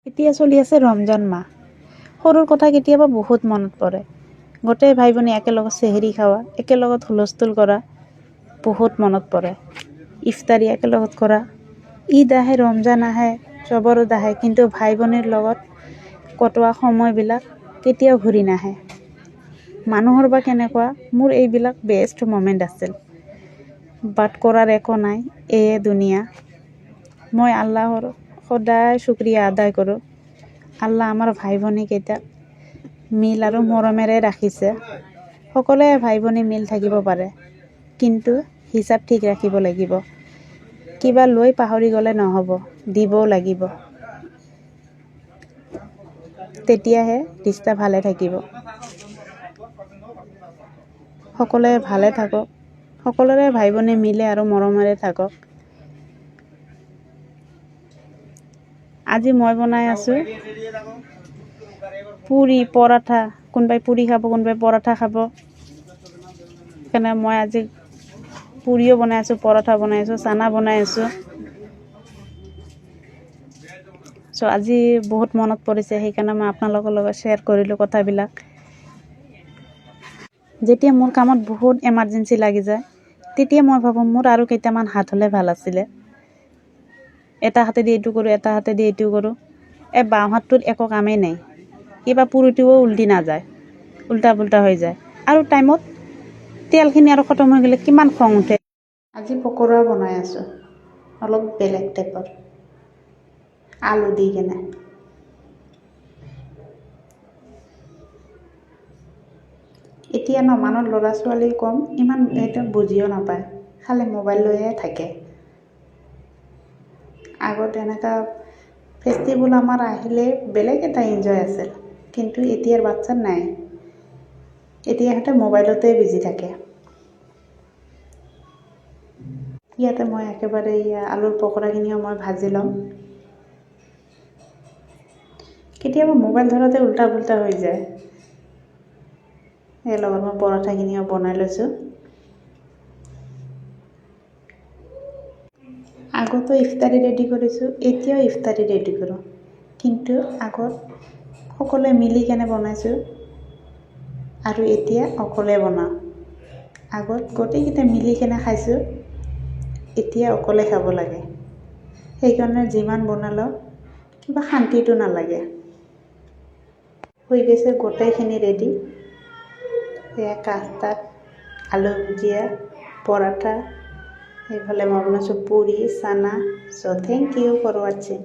এতিয়া চলি আছে ৰমজান মাহ। সৰুৰ কথা কেতিয়াবা বহুত মনত পৰে। গোটেই ভাই ভনী একেলগত চেহেৰি খাৱা, একেলগত হুলস্থুল কৰা বহুত মনত পৰে। ইফতাৰী একেলগত কৰা, ঈদ আহে, ৰমজান আহে, চবৰত আহে, কিন্তু ভাই ভনীৰ লগত কটোৱা সময়বিলাক কেতিয়াও ঘূৰি নাহে। মানুহৰ বা কেনেকুৱা, মোৰ এইবিলাক বেষ্ট মমেণ্ট আছিল। বাট কৰাৰ একো নাই, এয়ে দুনিয়া। মই আল্লাহৰ সদায় শুক্ৰিয়া আদায় কৰোঁ। আল্লাহ আমাৰ ভাই ভনীকেইটাক মিল আৰু মৰমেৰে ৰাখিছে। সকলোৱে ভাই ভনী মিল থাকিব পাৰে, কিন্তু হিচাপ ঠিক ৰাখিব লাগিব। কিবা লৈ পাহৰি গ'লে নহ'ব, দিবও লাগিব। তেতিয়াহে ৰিষ্টা ভালে থাকিব। সকলোৱে ভালে থাকক, সকলোৰে ভাই ভনী মিলে আৰু মৰমেৰে থাকক। আজি মই বনাই আছোঁ পুৰি, পৰঠা। কোনোবাই পুৰি খাব, কোনোবাই পৰঠা খাব। সেইকাৰণে মই আজি পুৰিও বনাই আছোঁ, পৰঠা বনাই আছোঁ, চানা বনাই আছোঁ। আজি বহুত মনত পৰিছে, সেইকাৰণে মই আপোনালোকৰ লগত শ্বেয়াৰ কৰিলোঁ কথাবিলাক। যেতিয়া মোৰ কামত বহুত এমাৰ্জেঞ্চি লাগি যায়, তেতিয়া মই ভাবোঁ মোৰ আৰু কেইটামান হাত হ'লে ভাল আছিলে। এটা হাতেদি এইটো কৰোঁ, এটা হাতেদি এইটো কৰোঁ। বাওঁ হাতটোত একো কামেই নাই। কিবা পুৰিটোও উল্টি নাযায়, উল্টা পুল্টা হৈ যায়। আৰু টাইমত তেলখিনি আৰু খতম হৈ গ'লে কিমান খং উঠে। আজি পকৰা বনাই আছোঁ, অলপ বেলেগ টাইপৰ, আলু দি কেনে। এতিয়া মানুহ ল'ৰা ছোৱালী কম, ইমান এইটো বুজিও নাপায়, খালি মোবাইল লৈয়ে থাকে। আগত এনেকুৱা ফেষ্টিভেল আমাৰ আহিলে বেলেগ এটা এনজয় আছিল, কিন্তু এতিয়াৰ বাচ্চাৰ নাই। এতিয়া সিহঁতে মোবাইলতে বিজি থাকে। ইয়াতে মই একেবাৰে আলুৰ পকৰাখিনিও মই ভাজি ল'ম। কেতিয়াবা মোবাইল ধৰোঁতে উল্টা পুল্টা হৈ যায়। এই লগত মই পৰঠাখিনিও বনাই লৈছোঁ। আগতো ইফতাৰী ৰেডি কৰিছোঁ, এতিয়াও ইফতাৰী ৰেডি কৰোঁ, কিন্তু আগত সকলোৱে মিলি কেনে বনাইছোঁ আৰু এতিয়া অকলে বনাওঁ। আগত গোটেইকেইটা মিলি কেনে খাইছোঁ, এতিয়া অকলে খাব লাগে। সেইকাৰণে যিমান বনালেও কিবা শান্তিটো নালাগে। হৈ গৈছে গোটেইখিনি ৰেডি। সেয়া কাষ্টাৰ্ড, আলু ভুজিয়া, পৰঠা, এইফালে মই বনাইছোঁ পুৰি, চানা। চ' থেংক ইউ ফৰ ৱাটছিং।